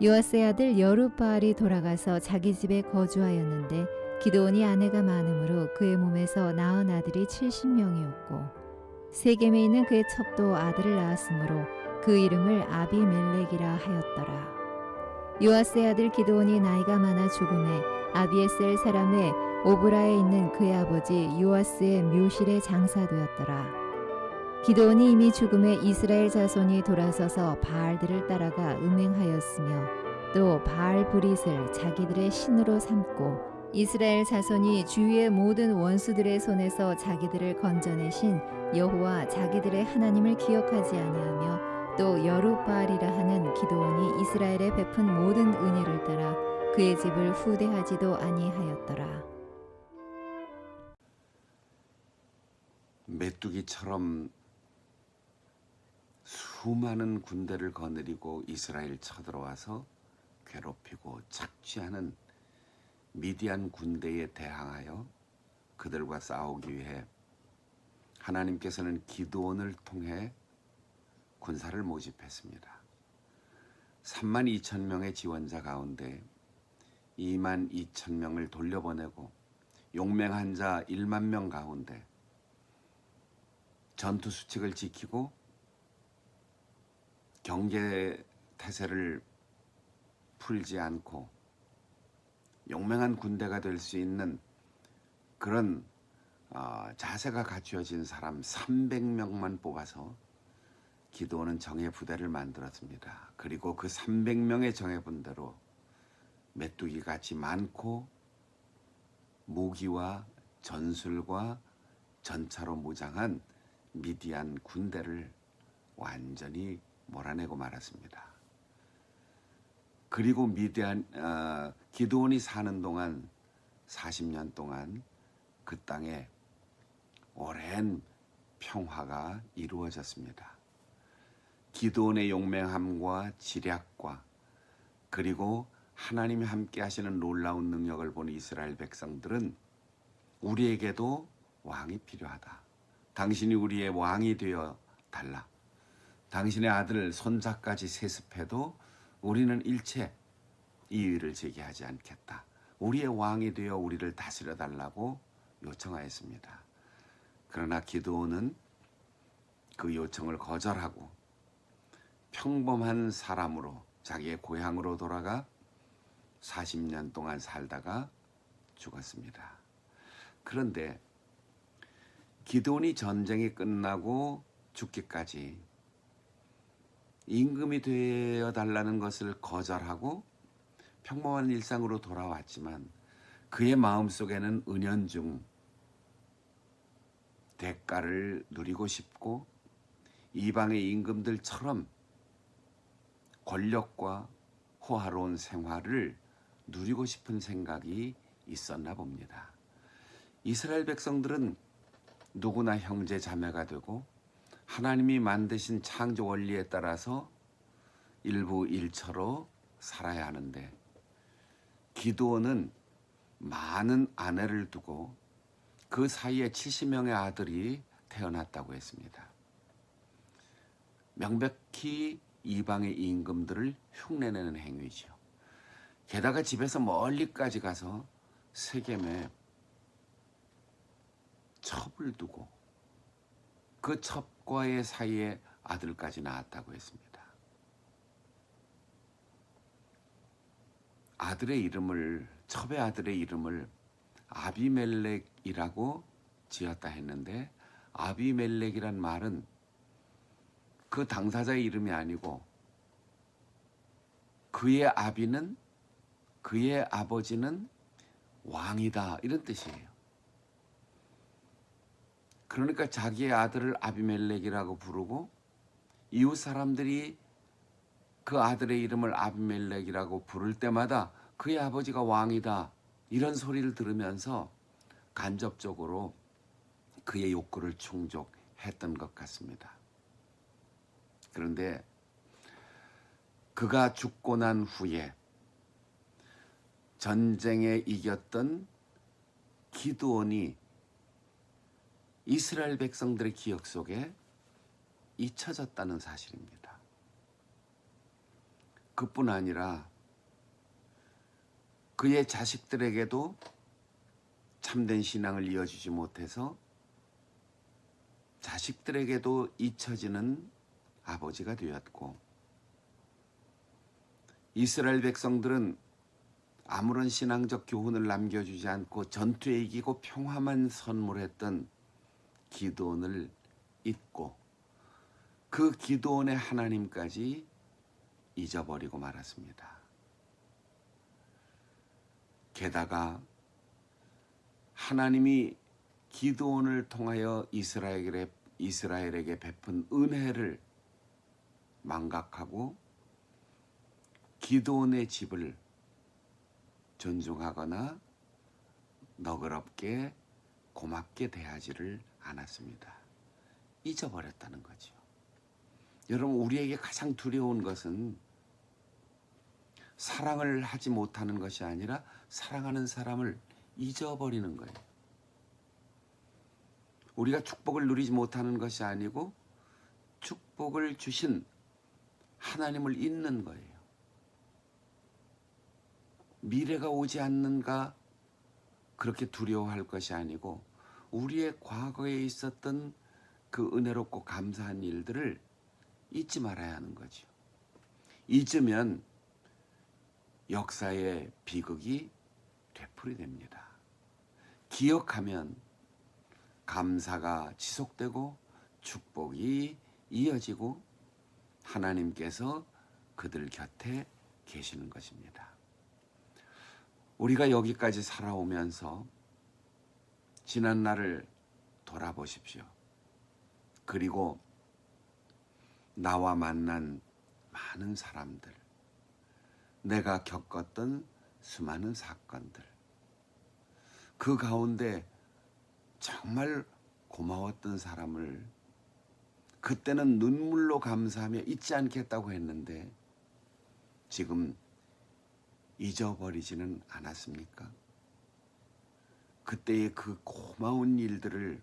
요아스의 아들 여룹바알이 돌아가서 자기 집에 거주하였는데 기드온이 아내가 많으므로 그의 몸에서 낳은 아들이 70명이었고 세겜에 있는 그의 첩도 아들을 낳았으므로 그 이름을 아비멜렉이라 하였더라. 요아스의 아들 기드온이 나이가 많아 죽음에 아비에셀 사람의 오브라에 있는 그의 아버지 요아스의 묘실에 장사되었더라. 기드온이 이미 죽음에 이스라엘 자손이 돌아서서 바알들을 따라가 음행하였으며 또 바알 브릿을 자기들의 신으로 삼고 이스라엘 자손이 주위의 모든 원수들의 손에서 자기들을 건져내신 여호와 자기들의 하나님을 기억하지 아니하며 또 여룹바알이라 하는 기드온이 이스라엘에 베푼 모든 은혜를 따라 그의 집을 후대하지도 아니하였더라. 메뚜기처럼 수많은 군대를 거느리고 이스라엘 쳐들어와서 괴롭히고 착취하는 미디안 군대에 대항하여 그들과 싸우기 위해 하나님께서는 기드온을 통해 군사를 모집했습니다. 32,000명의 지원자 가운데 22,000명을 돌려보내고 용맹한 자 1만 명 가운데 전투 수칙을 지키고 경계 태세를 풀지 않고 용맹한 군대가 될 수 있는 그런 자세가 갖추어진 사람 300명만 뽑아서 기드온은 정예 부대를 만들었습니다. 그리고 그 300명의 정예 분대로 메뚜기같이 많고 무기와 전술과 전차로 무장한 미디안 군대를 완전히 몰아내고 말았습니다. 그리고 기드온이 사는 동안 40년 동안 그 땅에 오랜 평화가 이루어졌습니다. 기드온의 용맹함과 지략과 그리고 하나님이 함께 하시는 놀라운 능력을 본 이스라엘 백성들은 우리에게도 왕이 필요하다. 당신이 우리의 왕이 되어 달라. 당신의 아들 손자까지 세습해도 우리는 일체 이의를 제기하지 않겠다. 우리의 왕이 되어 우리를 다스려 달라고 요청하였습니다. 그러나 기드온은 그 요청을 거절하고 평범한 사람으로 자기의 고향으로 돌아가 40년 동안 살다가 죽었습니다. 그런데 기드온이 전쟁이 끝나고 죽기까지 임금이 되어 달라는 것을 거절하고 평범한 일상으로 돌아왔지만 그의 마음속에는 은연중 대가를 누리고 싶고 이방의 임금들처럼 권력과 호화로운 생활을 누리고 싶은 생각이 있었나 봅니다. 이스라엘 백성들은 누구나 형제 자매가 되고 하나님이 만드신 창조 원리에 따라서 일부 일처로 살아야 하는데 기드온은 많은 아내를 두고 그 사이에 70명의 아들이 태어났다고 했습니다. 명백히 이방의 임금들을 흉내내는 행위죠. 게다가 집에서 멀리까지 가서 세겜에 첩을 두고 그 첩과의 사이에 아들까지 낳았다고 했습니다. 첩의 아들의 이름을 아비멜렉이라고 지었다 했는데 아비멜렉이란 말은 그 당사자의 이름이 아니고 그의 아버지는 왕이다 이런 뜻이에요. 그러니까 자기의 아들을 아비멜렉이라고 부르고 이웃 사람들이 그 아들의 이름을 아비멜렉이라고 부를 때마다 그의 아버지가 왕이다 이런 소리를 들으면서 간접적으로 그의 욕구를 충족했던 것 같습니다. 그런데 그가 죽고 난 후에 전쟁에 이겼던 기드온이 이스라엘 백성들의 기억 속에 잊혀졌다는 사실입니다. 그뿐 아니라 그의 자식들에게도 참된 신앙을 이어주지 못해서 자식들에게도 잊혀지는 아버지가 되었고, 이스라엘 백성들은 아무런 신앙적 교훈을 남겨주지 않고 전투에 이기고 평화만 선물했던 기드온을 잊고 그 기드온의 하나님까지 잊어버리고 말았습니다. 게다가 하나님이 기드온을 통하여 이스라엘에게 베푼 은혜를 망각하고 기드온의 집을 존중하거나 너그럽게 고맙게 대하지를 않았습니다. 잊어버렸다는 거죠. 여러분, 우리에게 가장 두려운 것은 사랑을 하지 못하는 것이 아니라 사랑하는 사람을 잊어버리는 거예요. 우리가 축복을 누리지 못하는 것이 아니고 축복을 주신 하나님을 잊는 거예요. 미래가 오지 않는가 그렇게 두려워할 것이 아니고 우리의 과거에 있었던 그 은혜롭고 감사한 일들을 잊지 말아야 하는 거죠. 잊으면 역사의 비극이 되풀이됩니다. 기억하면 감사가 지속되고 축복이 이어지고 하나님께서 그들 곁에 계시는 것입니다. 우리가 여기까지 살아오면서 지난 날을 돌아보십시오. 그리고 나와 만난 많은 사람들, 내가 겪었던 수많은 사건들, 그 가운데 정말 고마웠던 사람을 그때는 눈물로 감사하며 잊지 않겠다고 했는데 지금 잊어버리지는 않았습니까? 그때의 그 고마운 일들을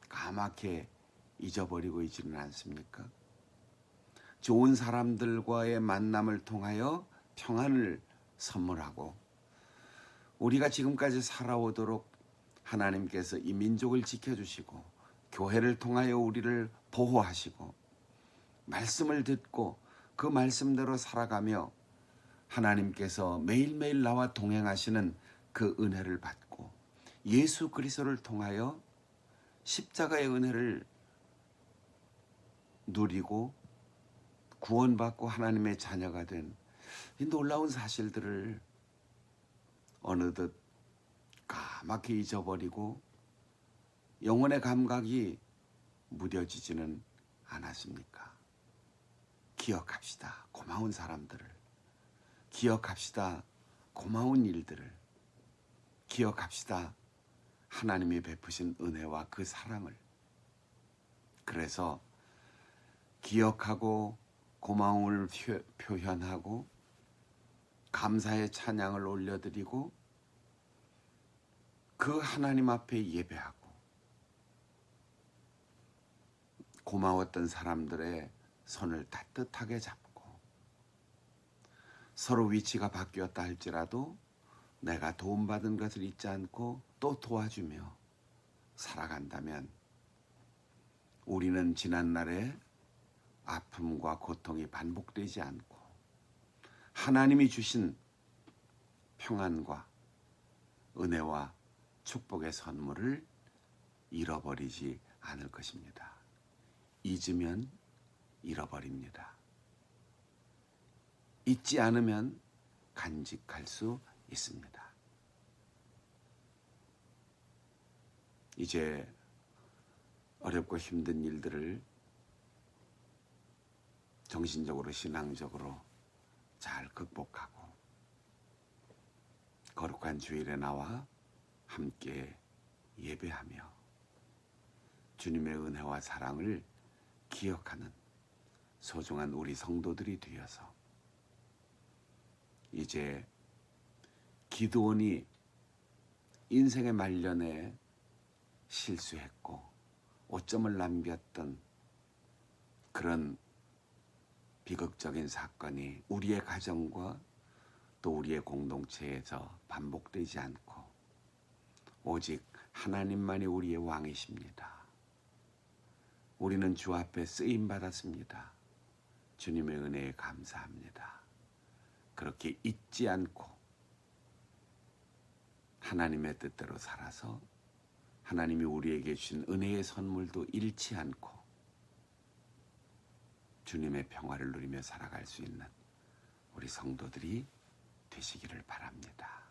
까맣게 잊어버리고 있지는 않습니까? 좋은 사람들과의 만남을 통하여 평안을 선물하고 우리가 지금까지 살아오도록 하나님께서 이 민족을 지켜주시고 교회를 통하여 우리를 보호하시고 말씀을 듣고 그 말씀대로 살아가며 하나님께서 매일매일 나와 동행하시는 그 은혜를 받고 예수 그리스도를 통하여 십자가의 은혜를 누리고 구원받고 하나님의 자녀가 된 이 놀라운 사실들을 어느덧 까맣게 잊어버리고 영혼의 감각이 무뎌지지는 않았습니까? 기억합시다. 고마운 사람들을. 기억합시다. 고마운 일들을. 기억합시다. 하나님이 베푸신 은혜와 그 사랑을. 그래서 기억하고 고마움을 표현하고 감사의 찬양을 올려드리고 그 하나님 앞에 예배하고 고마웠던 사람들의 손을 따뜻하게 잡고 서로 위치가 바뀌었다 할지라도 내가 도움받은 것을 잊지 않고 또 도와주며 살아간다면 우리는 지난날의 아픔과 고통이 반복되지 않고 하나님이 주신 평안과 은혜와 축복의 선물을 잃어버리지 않을 것입니다. 잊으면 잃어버립니다. 잊지 않으면 간직할 수 있습니다. 이제 어렵고 힘든 일들을 정신적으로 신앙적으로 잘 극복하고 거룩한 주일에 나와 함께 예배하며 주님의 은혜와 사랑을 기억하는 소중한 우리 성도들이 되어서 이제 기드온이 인생의 말년에 실수했고 오점을 남겼던 그런 비극적인 사건이 우리의 가정과 또 우리의 공동체에서 반복되지 않고 오직 하나님만이 우리의 왕이십니다. 우리는 주 앞에 쓰임 받았습니다. 주님의 은혜에 감사합니다. 그렇게 잊지 않고 하나님의 뜻대로 살아서 하나님이 우리에게 주신 은혜의 선물도 잃지 않고 주님의 평화를 누리며 살아갈 수 있는 우리 성도들이 되시기를 바랍니다.